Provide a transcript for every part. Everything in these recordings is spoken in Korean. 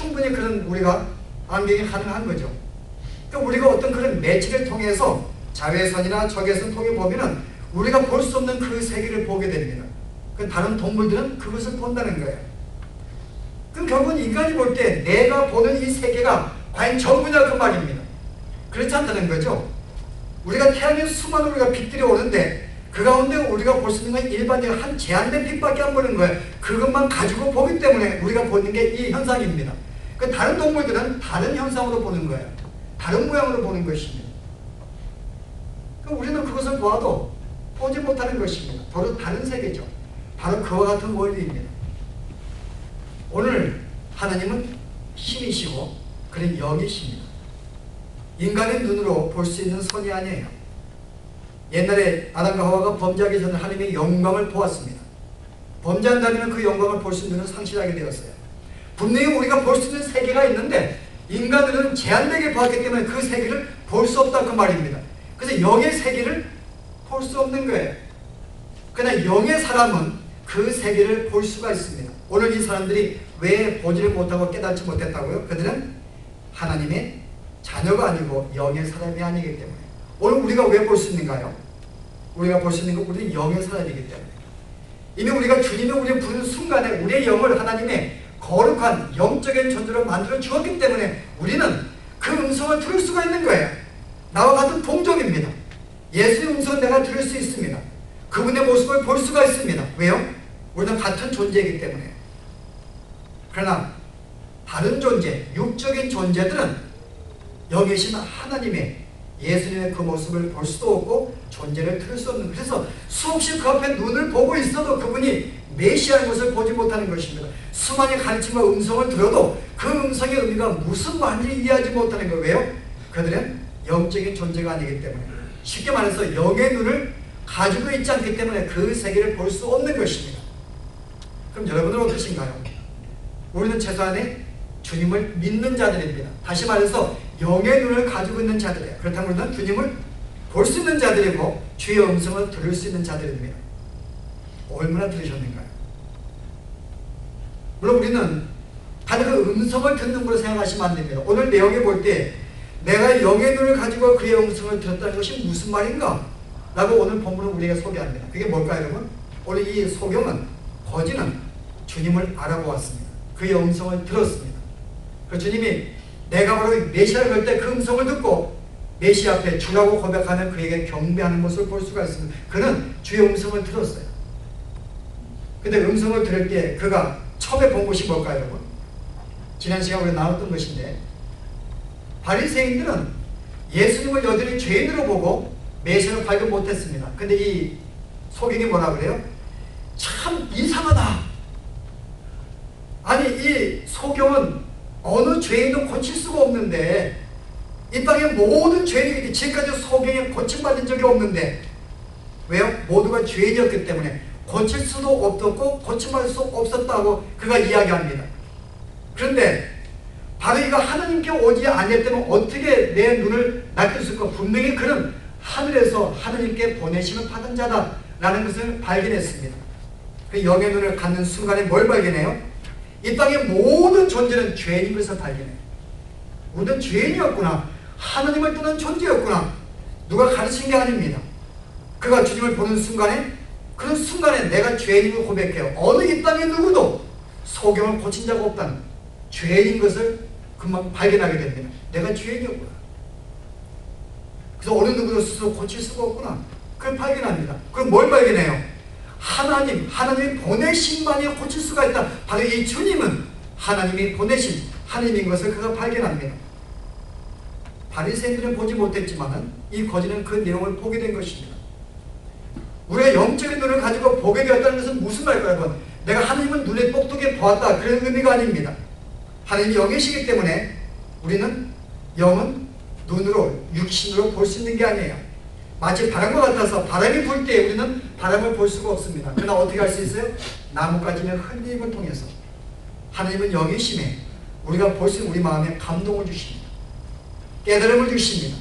충분히 그런 우리가 안경이 가능한 거죠. 그러니까 우리가 어떤 그런 매체를 통해서 자외선이나 적외선 통해 보면은 우리가 볼 수 없는 그 세계를 보게 됩니다. 그 다른 동물들은 그것을 본다는 거예요. 그럼 결국은 인간이 볼 때 내가 보는 이 세계가 과연 전부냐 그 말입니다. 그렇지 않다는 거죠. 우리가 태양에 수많은 우리가 빛들이 오는데 그 가운데 우리가 볼 수 있는 건 일반적인 한 제한된 빛밖에 안 보는 거예요. 그것만 가지고 보기 때문에 우리가 보는 게 이 현상입니다. 그 다른 동물들은 다른 현상으로 보는 거예요. 다른 모양으로 보는 것입니다. 우리는 그것을 보아도 보지 못하는 것입니다. 바로 다른 세계죠. 바로 그와 같은 원리입니다. 오늘 하나님은 신이시고 그는 영이십니다. 인간의 눈으로 볼 수 있는 선이 아니에요. 옛날에 아담과 하와가 범죄하기 전에 하나님의 영광을 보았습니다. 범죄한다면 그 영광을 볼 수 있는 눈을 상실하게 되었어요. 분명히 우리가 볼 수 있는 세계가 있는데 인간들은 제한되게 보았기 때문에 그 세계를 볼 수 없다 그 말입니다. 그래서 영의 세계를 볼 수 없는 거예요. 그러나 영의 사람은 그 세계를 볼 수가 있습니다. 오늘 이 사람들이 왜 보지를 못하고 깨닫지 못했다고요? 그들은 하나님의 자녀가 아니고 영의 사람이 아니기 때문에. 오늘 우리가 왜 볼 수 있는가요? 우리가 볼 수 있는 건 우리는 영의 사람이기 때문에. 이미 우리가 주님이 우리를 부르는 순간에 우리의 영을 하나님의 거룩한 영적인 존재로 만들어 주었기 때문에 우리는 그 음성을 들을 수가 있는 거예요. 나와 같은 동족입니다. 예수의 음성을 내가 들을 수 있습니다. 그분의 모습을 볼 수가 있습니다. 왜요? 우리는 같은 존재이기 때문에. 그러나 다른 존재, 육적인 존재들은 여기 계신 하나님의 예수님의 그 모습을 볼 수도 없고 존재를 들을 수 없는, 그래서 수없이 그 앞에 눈을 보고 있어도 그분이 메시아인 것을 보지 못하는 것입니다. 수많은 가르침과 음성을 들어도 그 음성의 의미가 무슨 말인지 이해하지 못하는 거예요. 왜요? 그들은 영적인 존재가 아니기 때문에. 쉽게 말해서 영의 눈을 가지고 있지 않기 때문에 그 세계를 볼 수 없는 것입니다. 그럼 여러분은 어떠신가요? 우리는 최소한의 주님을 믿는 자들입니다. 다시 말해서 영의 눈을 가지고 있는 자들이에요. 그렇다면 우리는 주님을 볼 수 있는 자들이고 주의 음성을 들을 수 있는 자들입니다. 얼마나 들으셨는가요? 물론 우리는 다들 그 음성을 듣는 걸로 생각하시면 안 됩니다. 오늘 내용에 볼 때 내가 영의 눈을 가지고 그의 음성을 들었다는 것이 무슨 말인가? 라고 오늘 본문은 우리에게 소개합니다. 그게 뭘까요, 여러분? 오늘 이 소경은, 거지는 주님을 알아보았습니다. 그의 음성을 들었습니다. 그 주님이 내가 바로 메시아를 볼 때 그 음성을 듣고 메시아 앞에 주라고 고백하는 그에게 경배하는 모습을 볼 수가 있습니다. 그는 주의 음성을 들었어요. 근데 음성을 들을 때 그가 처음에 본 것이 뭘까요, 여러분? 지난 시간에 우리가 나눴던 것인데, 바리새인들은 예수님을 여전히 죄인으로 보고 메시아를 발견 못했습니다. 근데 이 소경이 뭐라 그래요? 참 이상하다. 아니, 이 소경은 어느 죄인도 고칠 수가 없는데, 이 땅의 모든 죄인이 지금까지 소경에 고침받은 적이 없는데, 왜요? 모두가 죄인이었기 때문에 고칠 수도 없었고 고침받을 수 없었다고 그가 이야기합니다. 그런데 바로 이가 하나님께 오지 아니했다면 어떻게 내 눈을 낚일 수 있을까? 분명히 그는 하늘에서 하나님께 보내심을 받은 자다라는 것을 발견했습니다. 그 영의 눈을 갖는 순간에 뭘 발견해요? 이 땅의 모든 존재는 죄인인 것을 발견해요. 우리는 죄인이었구나. 하나님을 떠난 존재였구나. 누가 가르친 게 아닙니다. 그가 주님을 보는 순간에, 그런 순간에 내가 죄인임을 고백해요. 어느 이 땅의 누구도 소경을 고친 자가 없다는 죄인인 것을 금방 발견하게 됩니다. 내가 죄인이었구나. 그래서 어느 누구도 스스로 고칠 수가 없구나. 그걸 발견합니다. 그럼 뭘 발견해요? 하나님이 보내심만이 고칠 수가 있다. 바로 이 주님은 하나님이 보내신 하나님인 것을 그가 발견합니다. 바리새인들은 보지 못했지만 이 거지는 그 내용을 보게 된 것입니다. 우리가 영적인 눈을 가지고 보게 되었다는 것은 무슨 말일까요, 여러분? 내가 하나님은 눈에 똑똑히 보았다, 그런 의미가 아닙니다. 하나님이 영이시기 때문에 우리는 영은 눈으로, 육신으로 볼 수 있는 게 아니에요. 마치 바람과 같아서 바람이 불 때 우리는 바람을 볼 수가 없습니다. 그러나 어떻게 할 수 있어요? 나뭇가지의 흔들림을 통해서. 하나님은 영이심에 우리가 볼 수 있는 우리 마음에 감동을 주십니다. 깨달음을 주십니다.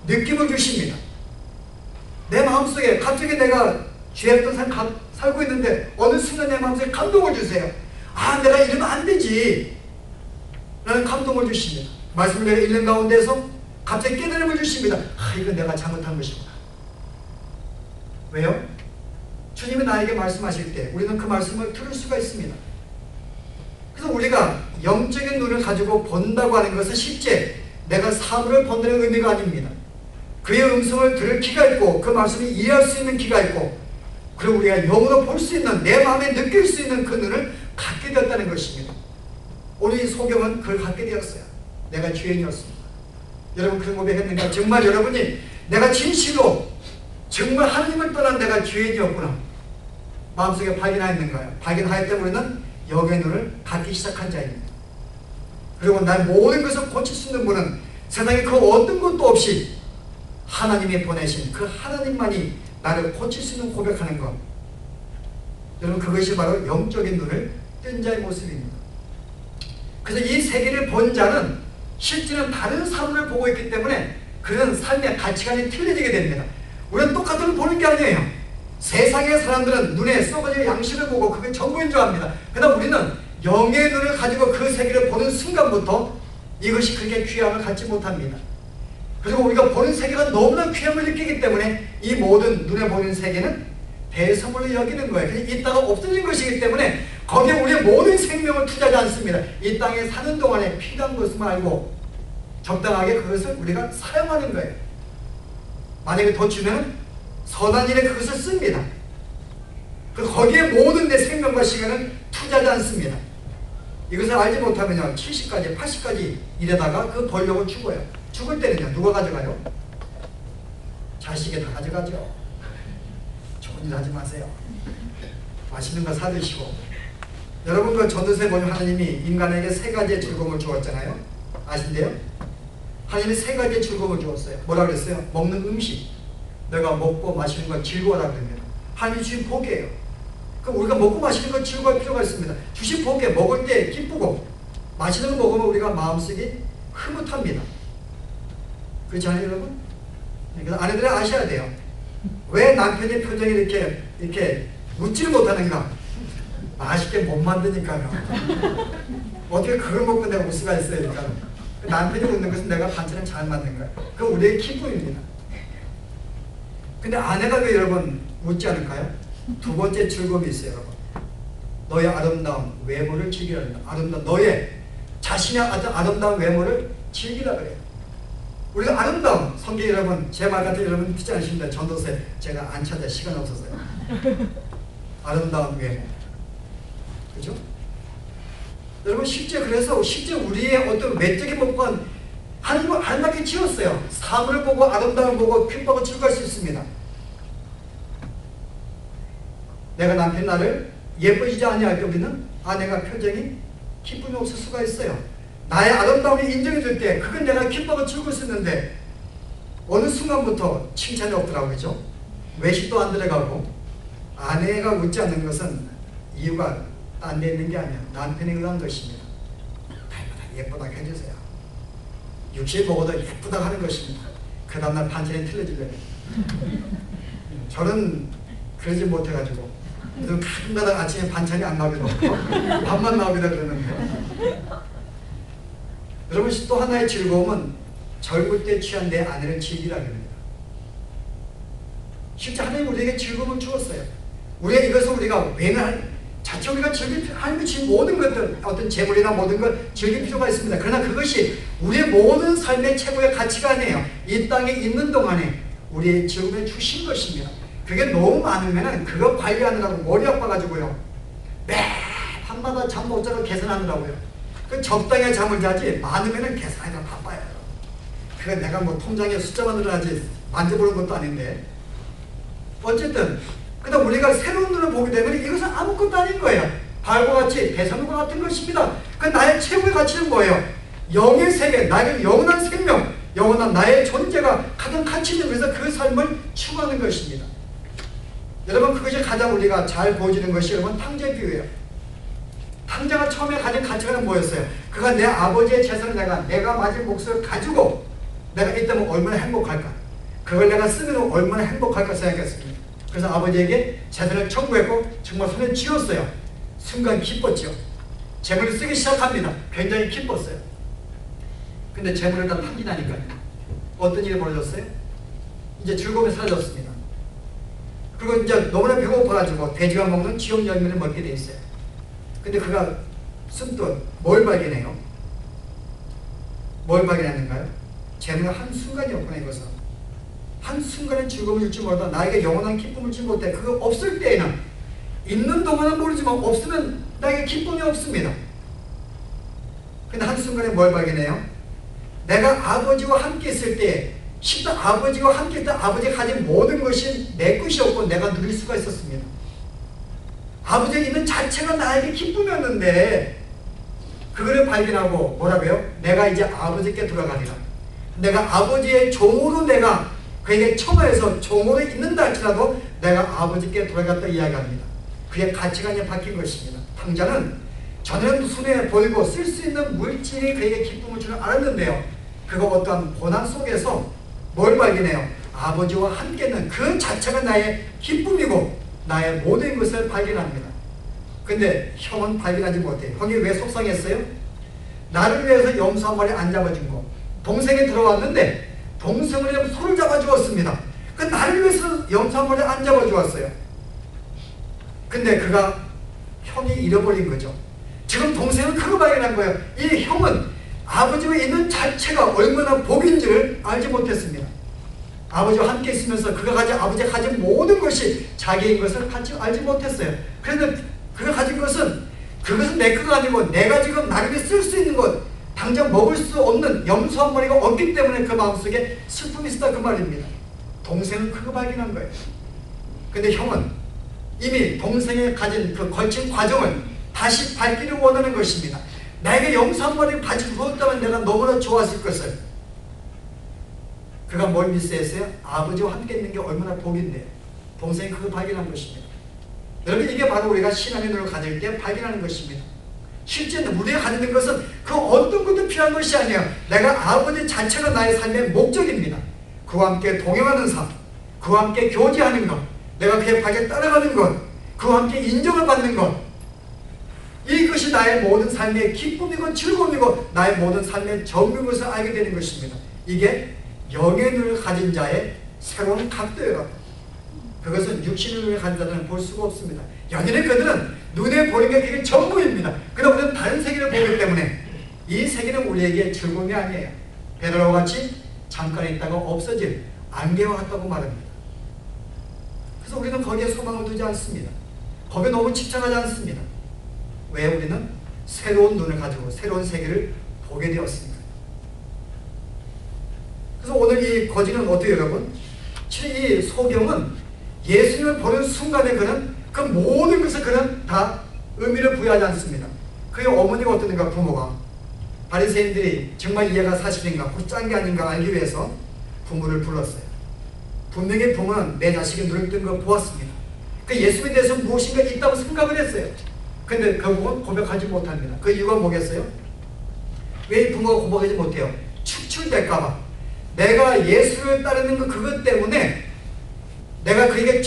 느낌을 주십니다. 내 마음속에 갑자기 내가 죄했던 삶 살고 있는데 어느 순간 내 마음속에 감동을 주세요. 아, 내가 이러면 안 되지. 라는 감동을 주십니다. 말씀을 내가 읽는 가운데서 갑자기 깨달음을 주십니다. 이건 내가 잘못한 것이구나. 왜요? 주님이 나에게 말씀하실 때 우리는 그 말씀을 들을 수가 있습니다. 그래서 우리가 영적인 눈을 가지고 본다고 하는 것은 실제 내가 사물을 본다는 의미가 아닙니다. 그의 음성을 들을 귀가 있고 그 말씀을 이해할 수 있는 귀가 있고 그리고 우리가 영으로 볼 수 있는 내 마음에 느낄 수 있는 그 눈을 갖게 되었다는 것입니다. 오늘 이 소경은 그걸 갖게 되었어요. 내가 죄인이었습니다. 여러분 그런 고백했는가? 정말 여러분이 내가 진실로 정말 하나님을 떠난 내가 죄인이었구나 마음속에 발견하였는가요? 발견하였기 때문에 우리는 영의 눈을 갖기 시작한 자입니다. 그리고 날 모든 것을 고칠 수 있는 분은 세상에 그 어떤 것도 없이 하나님이 보내신 그 하나님만이 나를 고칠 수 있는 고백하는 것. 여러분 그것이 바로 영적인 눈을 뜬 자의 모습입니다. 그래서 이 세계를 본 자는 실제는 다른 사물을 보고 있기 때문에 그런 삶의 가치관이 틀려지게 됩니다. 우리는 똑같은 걸 보는 게 아니에요. 세상의 사람들은 눈에 썩어질 양식을 보고 그게 전부인 줄 압니다. 그러나 우리는 영의 눈을 가지고 그 세계를 보는 순간부터 이것이 그렇게 귀함을 갖지 못합니다. 그리고 우리가 보는 세계가 너무나 귀함을 느끼기 때문에 이 모든 눈에 보이는 세계는 대선물로 여기는 거예요. 그냥 있다가 없어진 것이기 때문에 거기에 우리의 모든 생명을 투자하지 않습니다. 이 땅에 사는 동안에 필요한 것을 알고 적당하게 그것을 우리가 사용하는 거예요. 만약에 더 주면 선한 일에 그것을 씁니다. 거기에 모든 내 생명과 시간을 투자하지 않습니다. 이것을 알지 못하면 70까지 80까지 일하다가 그 벌려고 죽어요. 죽을 때는요 누가 가져가요? 자식이 다 가져가죠. 좋은 일 하지 마세요. 맛있는 거 사드시고. 여러분 그 전도서에 보면 하나님이 인간에게 세 가지의 즐거움을 주었잖아요. 아신대요? 하나님이 세 가지의 즐거움을 주었어요. 뭐라 그랬어요? 먹는 음식. 내가 먹고 마시는 걸 즐거워라 그러면 하나님이 주신 복이에요. 그럼 우리가 먹고 마시는 걸 즐거워할 필요가 있습니다. 주신 복에 먹을 때 기쁘고 마시는 거 먹으면 우리가 마음속이 흐뭇합니다. 그렇지 않아요 여러분? 그래서 아내들은 아셔야 돼요. 왜 남편의 표정이 이렇게 웃지를 못하는가? 맛있게 못 만드니까요. 어떻게 그걸 먹고 내가 웃을 수가 있어요. 그러니까 남편이 웃는 것은 내가 반찬을 잘 만든 거예요. 그건 우리의 기쁨입니다. 근데 아내가 왜 여러분 웃지 않을까요? 두 번째 즐거움이 있어요 여러분. 너의 아름다운 외모를 즐기라. 아름다운 너의 자신의 아름다운 외모를 즐기라 그래요. 우리가 아름다운 성경 여러분 제 말 같은 여러분 듣지 않으십니다. 전도서에 제가 안 찾아 시간 없어서요. 아름다운 외모 그죠? 여러분 실제 그래서 실제 우리의 어떤 외적인 모습은 하나님을 아름답게 지었어요. 사물을 보고 아름다움을 보고 기뻐하고 즐거울 수 있습니다. 내가 남편 나를 예뻐지지 아니할 때 우리는 아내가 표정이 기쁨이 없을 수가 있어요. 나의 아름다움이 인정해 줄 때 그건 내가 기뻐하고 즐거울 수 있는데 어느 순간부터 칭찬이 없더라고요. 그죠? 외식도 안 들어가고 아내가 웃지 않는 것은 이유가 딴 데 있는 게 아니야. 남편에 의한 것입니다. 달마다 예쁘다고 해주세요. 육실 보고도 예쁘다고 하는 것입니다. 그 다음날 반찬이 틀려지려면 저는 그러지 못해가지고 가끔가다 아침에 반찬이 안 나오기도 하고 밥만 나오기도 그러는데 여러분 또 하나의 즐거움은 젊을 때 취한 내 아내를 즐기라는 겁니다. 실제 하나님 우리에게 즐거움을 주었어요. 우리가 이것을 우리가 맹할 자체 우리가 즐길 하나님이 주신 모든 것들 어떤 재물이나 모든 걸 즐길 필요가 있습니다. 그러나 그것이 우리의 모든 삶의 최고의 가치가 아니에요. 이 땅에 있는 동안에 우리의 즐거움을 주신 것입니다. 그게 너무 많으면 그거 관리하느라고 머리 아파가지고요 매 밤마다 잠 못 자고 계산하느라고요. 그 적당히 잠을 자지 많으면 계산하기가 바빠요. 그건 내가 뭐 통장에 숫자만 늘어나지 만져보는 것도 아닌데 어쨌든 그다음 우리가 새로운 눈을 보게 되면 이것은 아무것도 아닌 거예요. 발과 같이 배설물과 같은 것입니다. 그 나의 최고의 가치는 뭐예요? 영의 세계, 나의 영원한 생명, 영원한 나의 존재가 가장 가치 있는 그래서 그 삶을 추구하는 것입니다. 여러분 그것이 가장 우리가 잘 보여지는 것이 여러분 탕자의 비유예요. 탕자가 처음에 가진 가치관은 뭐였어요? 그가 내 아버지의 재산을 내가 맞은 몫을 가지고 내가 있다면 얼마나 행복할까? 그걸 내가 쓰면 얼마나 행복할까 생각했습니다. 그래서 아버지에게 재산을 청구했고 정말 손에 쥐었어요. 순간 기뻤죠. 재물을 쓰기 시작합니다. 굉장히 기뻤어요. 근데 재물을 다 탕진하니까요. 어떤 일이 벌어졌어요? 이제 즐거움이 사라졌습니다. 그리고 이제 너무나 배고파가지고 돼지가 먹는 지옥 열매를 먹게 돼 있어요. 근데 그가 숨도 뭘 발견해요? 뭘 발견하는가요? 재물은 한순간이었구나. 이것은 한순간에 즐거움을 줄지 몰라도 나에게 영원한 기쁨을 주지 못해. 그거 없을 때에는, 있는 동안은 모르지만 없으면 나에게 기쁨이 없습니다. 근데 한순간에 뭘 발견해요? 내가 아버지와 함께 있을 때, 실제 아버지와 함께 있을 때 아버지가 가진 모든 것이 내 것이었고 내가 누릴 수가 있었습니다. 아버지가 있는 자체가 나에게 기쁨이었는데, 그거를 발견하고 뭐라고요? 내가 이제 아버지께 돌아가리라. 내가 아버지의 종으로 내가 그에게 처마에서 종으로 있는다 할지라도 내가 아버지께 돌아갔다 이야기합니다. 그의 가치관이 바뀐 것입니다. 탕자는 전에는 손에 보이고 쓸 수 있는 물질이 그에게 기쁨을 주는 알았는데요. 그가 어떠한 고난 속에서 뭘 발견해요? 아버지와 함께는 그 자체가 나의 기쁨이고 나의 모든 것을 발견합니다. 근데 형은 발견하지 못해요. 형이 왜 속상했어요? 나를 위해서 염소 한 마리 안 잡아준 거. 동생이 들어왔는데 동생을 손을 잡아주었습니다. 그 나를 위해서 염소 한 마리 안 잡아주었어요. 근데 그가 형이 잃어버린 거죠. 지금 동생은 그거 발견한 거예요. 이 형은 아버지와 있는 자체가 얼마나 복인지를 알지 못했습니다. 아버지와 함께 있으면서 아버지가 가진 모든 것이 자기인 것을 알지 못했어요. 그런데 그가 가진 것은 그것은 내 거가 아니고 내가 지금 나에게 쓸 수 있는 것, 당장 먹을 수 없는 염소 한 마리가 없기 때문에 그 마음속에 슬픔이 있었다 그 말입니다. 동생은 그거 발견한 거예요. 근데 형은 이미 동생이 가진 그 걸친 과정을 다시 밟기를 원하는 것입니다. 나에게 염소 한 마리를 가지고 주었다면 내가 너무나 좋았을 것을. 그가 뭘 미스했어요? 아버지와 함께 있는 게 얼마나 복인데. 동생이 그거 발견한 것입니다. 여러분, 이게 바로 우리가 신앙의 눈을 가질 때 발견하는 것입니다. 실제는 우리가 가지는 것은 그 어떤 것도 필요한 것이 아니에요. 내가 아버지 자체가 나의 삶의 목적입니다. 그와 함께 동행하는 삶, 그와 함께 교제하는 것, 내가 그의 발에 따라가는 것, 그와 함께 인정을 받는 것, 이것이 나의 모든 삶의 기쁨이고 즐거움이고 나의 모든 삶의 정인 것을 알게 되는 것입니다. 이게 영의 눈을 가진 자의 새로운 각도예요. 그것은 육신의 눈을 가진 자들은 볼 수가 없습니다. 연인의 그들은 눈에 보이는 게 그게 전부입니다. 그러나 우리는 다른 세계를 보기 때문에 이 세계는 우리에게 즐거움이 아니에요. 베드로와 같이 잠깐 있다가 없어질 안개와 같다고 말합니다. 그래서 우리는 거기에 소망을 두지 않습니다. 거기에 너무 집착하지 않습니다. 왜? 우리는 새로운 눈을 가지고 새로운 세계를 보게 되었습니다. 그래서 오늘 이 거지는 어때요, 여러분? 이 소경은 예수님을 보는 순간에 그는 그 모든 것을 그는 다 의미를 부여하지 않습니다. 그의 어머니가 어떠는가, 부모가. 바리새인들이 정말 이해가 사실인가, 곧짠 게 아닌가 알기 위해서 부모를 불렀어요. 분명히 부모는 내 자식이 눈을 뜬 걸 보았습니다. 그 예수님에 대해서 무엇인가 있다고 생각을 했어요. 근데 결국은 고백하지 못합니다. 그 이유가 뭐겠어요? 왜 이 부모가 고백하지 못해요? 축출될까봐. 내가 예수를 따르는 그것 때문에 내가 그에게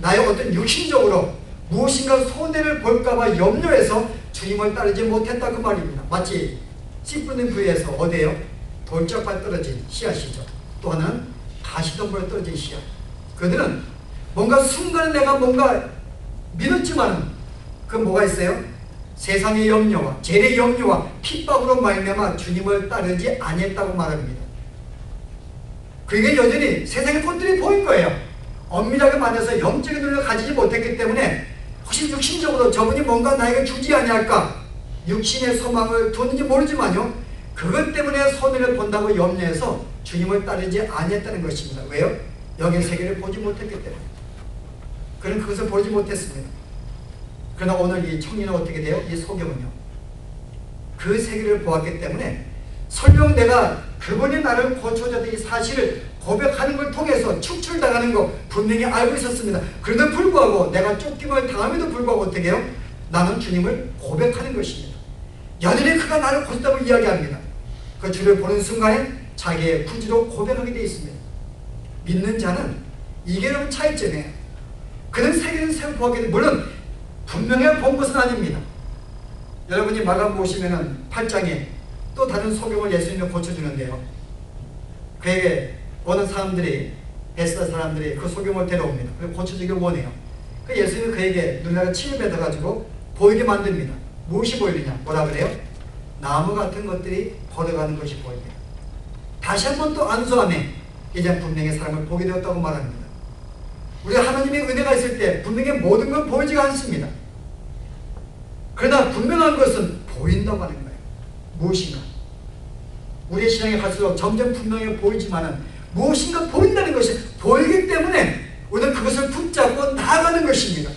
나의 어떤 육신적으로 무엇인가 손해를 볼까봐 염려해서 주님을 따르지 못했다 그 말입니다. 마치 씨 뿌린 부위에서 어디에요? 돌짝발 떨어진 씨앗이죠. 또 하나는 가시덤불에 떨어진 씨앗. 그들은 뭔가 순간에 내가 뭔가 믿었지만 그 뭐가 있어요? 세상의 염려와 재래의 염려와 핍박으로 말미암아 주님을 따르지 아니했다고 말합니다. 그게 여전히 세상의 것들이 보인 거예요. 엄밀하게 말해서 영적인 눈을 가지지 못했기 때문에 혹시 육신적으로 저분이 뭔가 나에게 주지 아니할까 육신의 소망을 뒀는지 모르지만요, 그것 때문에 손해를 본다고 염려해서 주님을 따르지 아니했다는 것입니다. 왜요? 영의 세계를 보지 못했기 때문에. 그는 그것을 보지 못했습니다. 그러나 오늘 이 청년은 어떻게 돼요? 이 소경은요, 그 세계를 보았기 때문에 설령 내가 그분이 나를 고쳐줬던 이 사실을 고백하는 걸 통해서 축출당하는 거 분명히 알고 있었습니다. 그런데 불구하고 내가 쫓김을 당함에도 불구하고 어떻게 해요? 나는 주님을 고백하는 것입니다. 연인의 그가 나를 고쳤다고 이야기합니다. 그 주를 보는 순간에 자기의 구주로 고백하게 되어 있습니다. 믿는 자는 이게 너무 차이점이에요. 그는 세계는 새로 보았기 때문에 물론 분명히 본 것은 아닙니다. 여러분이 마감 보시면은 8장에 또 다른 소경을 예수님이 고쳐주는데요. 그에게 오는 사람들이, 베스다 사람들이 그 소경을 데려옵니다. 그리고 고쳐주길 원해요. 그 예수님이 그에게 눈에가 침을 뱉어가지고 보이게 만듭니다. 무엇이 보이느냐? 뭐라 그래요? 나무 같은 것들이 걸어가는 것이 보입니다. 다시 한번 또 안수하며 이제 분명히 사람을 보게 되었다고 말합니다. 우리가 하나님의 은혜가 있을 때 분명히 모든 건 보이지가 않습니다. 그러나 분명한 것은 보인다고 하는 거예요. 무엇인가? 우리의 신앙에 갈수록 점점 분명히 보이지만은 무엇인가 보인다는 것이 보이기 때문에 우리는 그것을 붙잡고 나아가는 것입니다.